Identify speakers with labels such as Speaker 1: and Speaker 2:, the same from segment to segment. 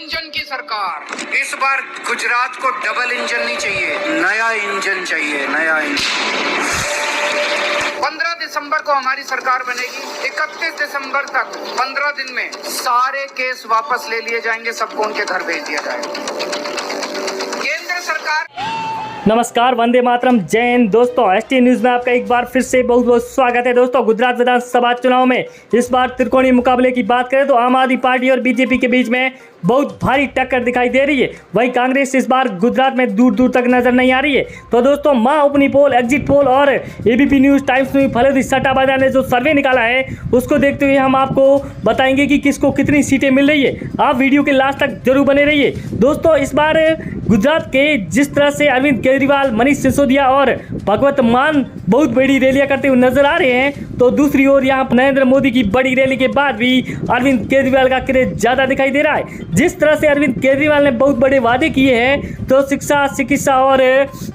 Speaker 1: Engine की सरकार। इस बार गुजरात को डबल इंजन नहीं चाहिए, नया इंजन चाहिए, नया इंजन। 15 दिसंबर को हमारी सरकार बनेगी। 31 दिसंबर तक 15 दिन में सारे केस वापस ले लिए जाएंगे, सबको उनके घर भेज दिया जाएगा। केंद्र सरकार।
Speaker 2: नमस्कार, वंदे मातरम, जय हिंद। दोस्तों, एसटी न्यूज़ में आपका एक बार फिर से बहुत बहुत स्वागत है। दोस्तों, गुजरात विधानसभा चुनाव में इस बार त्रिकोणीय मुकाबले की बात करें तो आम आदमी पार्टी और बीजेपी के बीच में बहुत भारी टक्कर दिखाई दे रही है। वहीं कांग्रेस इस बार गुजरात में दूर दूर तक नजर नहीं आ रही है। तो दोस्तों, माँ अपनी पोल, एग्जिट पोल और ABP news, times news, Phalodi सट्टा बाजार ने जो सर्वे निकाला है उसको देखते हुए हम आपको बताएंगे कि किसको कितनी सीटें मिल रही है। आप वीडियो के लास्ट तक जरूर बने रहिए। दोस्तों, इस बार गुजरात के जिस तरह से अरविंद केजरीवाल, मनीष सिसोदिया और भगवत मान बहुत बड़ी रैलियां करते हुए नजर आ रहे हैं, तो दूसरी ओर यहाँ नरेंद्र मोदी की बड़ी रैली के बाद भी अरविंद केजरीवाल का क्रेज ज्यादा दिखाई दे रहा है। जिस तरह से अरविंद केजरीवाल ने बहुत बड़े वादे किए हैं, तो शिक्षा, चिकित्सा और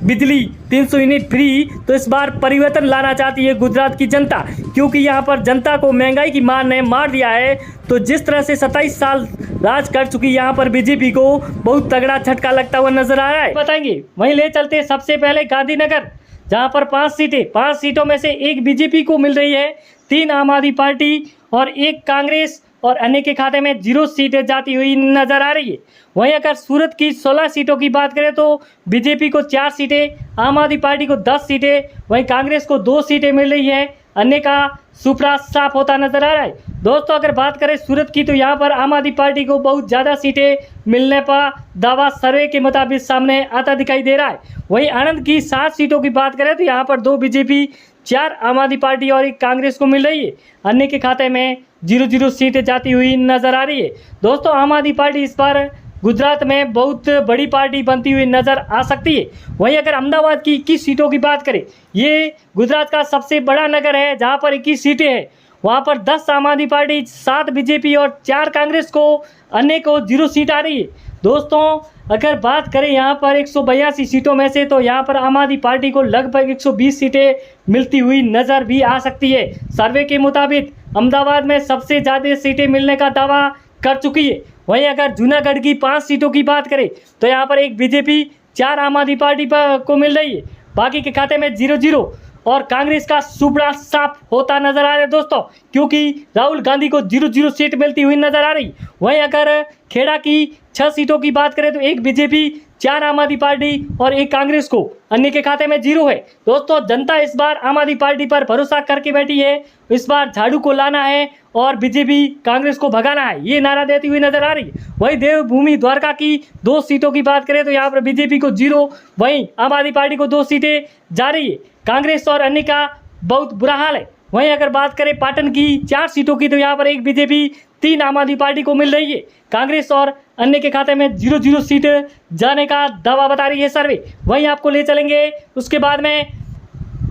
Speaker 2: बिजली 300 यूनिट फ्री, तो इस बार परिवर्तन लाना चाहती है गुजरात की जनता, क्योंकि यहाँ पर जनता को महंगाई की मार ने मार दिया है। तो जिस तरह से 27 साल राज कर चुकी यहाँ पर बीजेपी को बहुत तगड़ा झटका लगता हुआ नजर आ रहा है, बताएंगे। वहीं ले चलते सबसे पहले गांधीनगर, जहाँ पर 5 सीटों में से एक बीजेपी को मिल रही है, 3 आम आदमी पार्टी और 1 कांग्रेस और अन्य के खाते में 0 सीटें जाती हुई नजर आ रही है। वहीं अगर सूरत की 16 सीटों की बात करें तो बीजेपी को 4 सीटें, आम आदमी पार्टी को 10 सीटें, वहीं कांग्रेस को 2 सीटें मिल रही है, अन्य का सुपड़ा साफ होता नजर आ रहा है। दोस्तों, अगर बात करें सूरत की तो यहाँ पर आम आदमी पार्टी को बहुत ज़्यादा सीटें मिलने का दावा सर्वे के मुताबिक सामने आता दिखाई दे रहा है। वहीं आनंद की 7 सीटों की बात करें तो यहाँ पर 2 बीजेपी, 4 आम आदमी पार्टी और 1 कांग्रेस को मिल रही है, अन्य के खाते में 0-0 सीटें जाती हुई नजर आ रही है। दोस्तों, आम आदमी पार्टी इस बार गुजरात में बहुत बड़ी पार्टी बनती हुई नजर आ सकती है। वहीं अगर अहमदाबाद की 21 सीटों की बात करें, ये गुजरात का सबसे बड़ा नगर है जहां पर 21 सीटें हैं। वहां पर 10 आम आदमी पार्टी, 7 बीजेपी और 4 कांग्रेस को, अन्य को 0 सीट आ रही है। दोस्तों, अगर बात करें यहाँ पर 182 सीटों में से, तो यहाँ पर आम आदमी पार्टी को लगभग 120 सीटें मिलती हुई नजर भी आ सकती है। सर्वे के मुताबिक अहमदाबाद में सबसे ज़्यादा सीटें मिलने का दावा कर चुकी है। वहीं अगर जूनागढ़ की 5 सीटों की बात करें तो यहाँ पर 1 बीजेपी, 4 आम आदमी पार्टी को मिल रही है, बाकी के खाते में 0-0 और कांग्रेस का सुपड़ा साफ होता नजर आ रहा है। दोस्तों, क्योंकि राहुल गांधी को 0-0 सीट मिलती हुई नजर आ रही। वहीं अगर खेड़ा की 6 सीटों की बात करें तो 1 बीजेपी, 4 आम आदमी पार्टी और 1 कांग्रेस को, अन्य के खाते में 0 है। दोस्तों, जनता इस बार आम आदमी पार्टी पर भरोसा करके बैठी है। इस बार झाड़ू को लाना है और बीजेपी, कांग्रेस को भगाना है, ये नारा देती हुई नजर आ रही है। वहीं देवभूमि द्वारका की 2 सीटों की बात करें तो यहाँ पर बीजेपी को 0, वहीं आम आदमी पार्टी को 2 सीटें जा रही है। कांग्रेस और अन्य का बहुत बुरा हाल है। वहीं अगर बात करें पाटन की 4 सीटों की तो यहाँ पर 1 बीजेपी, 3 आम आदमी पार्टी को मिल रही है, कांग्रेस और अन्य के खाते में 0-0 सीट जाने का दावा बता रही है सर्वे। वहीं आपको ले चलेंगे उसके बाद में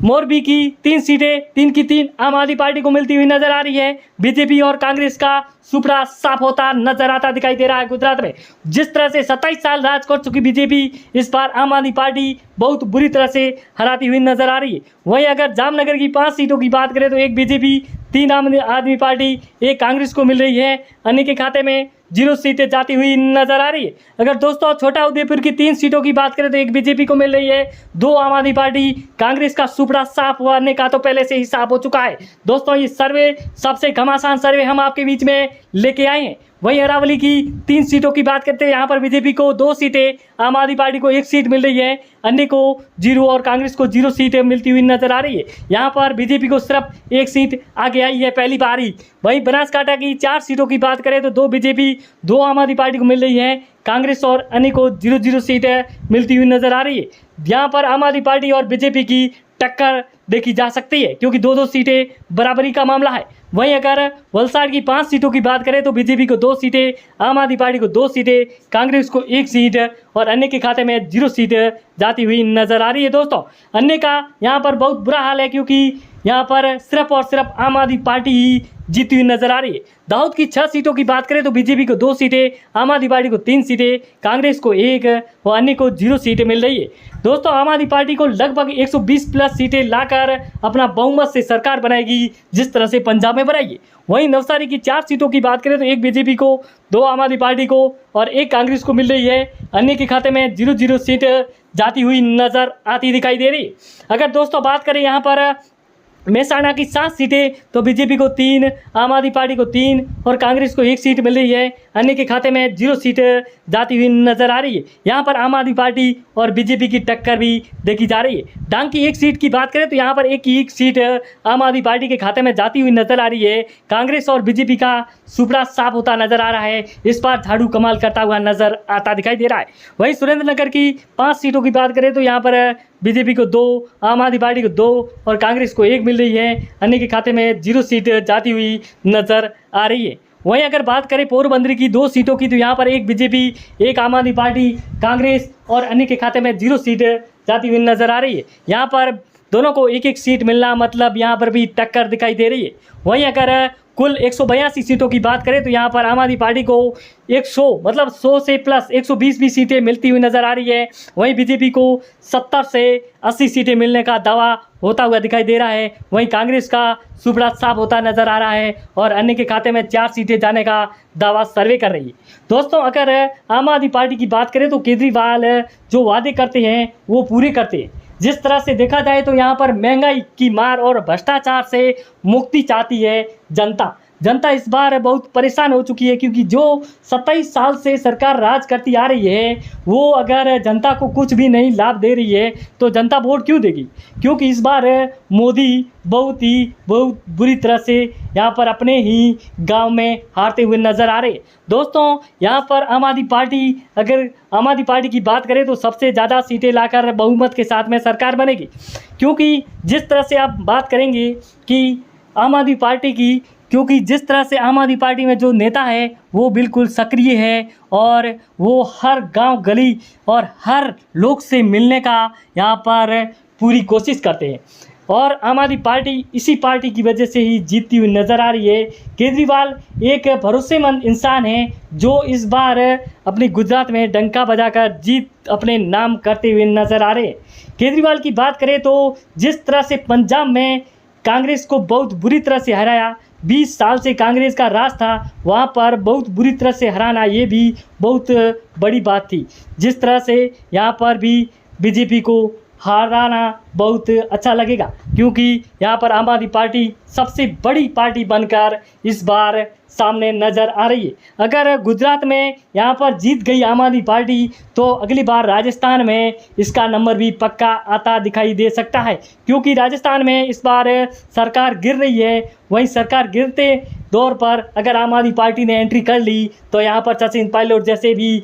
Speaker 2: मोरबी की 3 सीटें, 3 की 3 आम आदमी पार्टी को मिलती हुई नजर आ रही है। बीजेपी और कांग्रेस का सुपड़ा साफ होता नजर आता दिखाई दे रहा है गुजरात में। जिस तरह से 27 साल राज कर चुकी बीजेपी, इस बार आम आदमी पार्टी बहुत बुरी तरह से हराती हुई नजर आ रही है। वहीं अगर जामनगर की 5 सीटों की बात करें तो 1 बीजेपी, 3 आम आदमी पार्टी, 1 कांग्रेस को मिल रही है, अन्य के खाते में 0 सीटें जाती हुई नजर आ रही है। अगर दोस्तों छोटा उदयपुर की 3 सीटों की बात करें तो 1 बीजेपी को मिल रही है, 2 आम आदमी पार्टी, कांग्रेस का सुपड़ा साफ होने का तो पहले से ही साफ हो चुका है। दोस्तों, ये सर्वे सबसे घमासान सर्वे हम आपके बीच में लेके आए हैं। वहीं अरावली की 3 सीटों की बात करते हैं, यहाँ पर बीजेपी को 2 सीटें, आम आदमी पार्टी को 1 सीट मिल रही है, अन्य को 0 और कांग्रेस को 0 सीटें मिलती हुई नजर आ रही है। यहाँ पर बीजेपी को सिर्फ 1 सीट आगे आई है पहली बार ही। वहीं बनासकांठा की 4 सीटों की बात करें तो 2 बीजेपी, 2 आम आदमी पार्टी को मिल रही है, कांग्रेस और अन्य को 0-0 सीटें मिलती हुई नजर आ रही है। यहाँ पर आम आदमी पार्टी और बीजेपी की टक्कर देखी जा सकती है, क्योंकि 2-2 सीटें बराबरी का मामला है। वहीं अगर वलसाड़ की 5 सीटों की बात करें तो बीजेपी को 2 सीटें, आम आदमी पार्टी को 2 सीटें, कांग्रेस को 1 सीट और अन्य के खाते में 0 सीट जाती हुई नजर आ रही है। दोस्तों, अन्य का यहाँ पर बहुत बुरा हाल है, क्योंकि यहाँ पर सिर्फ और सिर्फ आम आदमी पार्टी ही जीती हुई नजर आ रही है। दाऊद की 6 सीटों की बात करें तो बीजेपी को 2 सीटें, आम आदमी पार्टी को 3 सीटें, कांग्रेस को 1 और अन्य को 0 सीटें मिल रही है। दोस्तों, आम आदमी पार्टी को लगभग 120 प्लस सीटें लाकर अपना बहुमत से सरकार बनाएगी, जिस तरह से पंजाब में बनाइए। वहीं नवसारी की 4 सीटों की बात करें तो एक बीजेपी को, 2 आम आदमी पार्टी को और 1 कांग्रेस को मिल रही है। अन्य के खाते में 0-0 सीट जाती हुई नजर आती दिखाई दे रही है। अगर दोस्तों बात करें यहाँ पर मेहसाणा की 7 सीटें तो बीजेपी को 3, आम आदमी पार्टी को 3 और कांग्रेस को 1 सीट मिल रही है। अन्य के खाते में 0 सीट जाती हुई नजर आ रही है। यहाँ पर आम आदमी पार्टी और बीजेपी की टक्कर भी देखी जा रही है। डांग की 1 सीट की बात करें तो यहाँ पर एक सीट आम आदमी पार्टी के खाते में जाती हुई नजर आ रही है। कांग्रेस और बीजेपी का सुपड़ा साफ होता नजर आ रहा है। इस बार झाड़ू कमाल करता हुआ नजर आता दिखाई दे रहा है। वहीं सुरेंद्रनगर की 5 सीटों की बात करें तो यहाँ पर बीजेपी को 2, आम आदमी पार्टी को 2 और कांग्रेस को 1 मिल रही है। अन्य के खाते में 0 सीट जाती हुई नजर आ रही है। वहीं अगर बात करें पोरबंदर की 2 सीटों की तो यहाँ पर 1 बीजेपी, 1 आम आदमी पार्टी, कांग्रेस और अन्य के खाते में 0 सीट जाती हुई नजर आ रही है। यहाँ पर दोनों को 1-1 सीट मिलना मतलब यहाँ पर भी टक्कर दिखाई दे रही है। वहीं अगर कुल 182 सीटों की बात करें तो यहाँ पर आम आदमी पार्टी को 100 मतलब 100 से प्लस 120 भी सीटें मिलती हुई नजर आ रही है। वहीं बीजेपी को 70 से 80 सीटें मिलने का दावा होता हुआ दिखाई दे रहा है। वहीं कांग्रेस का सुपड़ा साफ होता नजर आ रहा है और अन्य के खाते में 4 सीटें जाने का दावा सर्वे कर रही है। दोस्तों अगर आम आदमी पार्टी की बात करें तो केजरीवाल जो वादे करते हैं वो पूरे करते हैं। जिस तरह से देखा जाए तो यहाँ पर महंगाई की मार और भ्रष्टाचार से मुक्ति चाहती है जनता इस बार बहुत परेशान हो चुकी है, क्योंकि जो 27 साल से सरकार राज करती आ रही है वो अगर जनता को कुछ भी नहीं लाभ दे रही है तो जनता वोट क्यों देगी। क्योंकि इस बार मोदी बहुत बुरी तरह से यहाँ पर अपने ही गांव में हारते हुए नजर आ रहे हैं। दोस्तों यहाँ पर आम आदमी पार्टी की बात करें तो सबसे ज़्यादा सीटें लाकर बहुमत के साथ में सरकार बनेगी। क्योंकि जिस तरह से आप बात करेंगे कि जिस तरह से आम आदमी पार्टी में जो नेता है वो बिल्कुल सक्रिय है और वो हर गांव गली और हर लोग से मिलने का यहाँ पर पूरी कोशिश करते हैं और आम आदमी पार्टी इसी पार्टी की वजह से ही जीतती हुई नज़र आ रही है। केजरीवाल एक भरोसेमंद इंसान है जो इस बार अपनी गुजरात में डंका बजाकर जीत अपने नाम करते हुए नज़र आ रहे हैं। केजरीवाल की बात करें तो जिस तरह से पंजाब में कांग्रेस को बहुत बुरी तरह से हराया, 20 साल से कांग्रेस का राज था, वहाँ पर बहुत बुरी तरह से हराना ये भी बहुत बड़ी बात थी। जिस तरह से यहाँ पर भी बीजेपी को हराना बहुत अच्छा लगेगा, क्योंकि यहाँ पर आम आदमी पार्टी सबसे बड़ी पार्टी बनकर इस बार सामने नज़र आ रही है। अगर गुजरात में यहाँ पर जीत गई आम आदमी पार्टी तो अगली बार राजस्थान में इसका नंबर भी पक्का आता दिखाई दे सकता है, क्योंकि राजस्थान में इस बार सरकार गिर रही है। वहीं सरकार गिरते दौर पर अगर आम आदमी पार्टी ने एंट्री कर ली तो यहाँ पर सचिन पायलट जैसे भी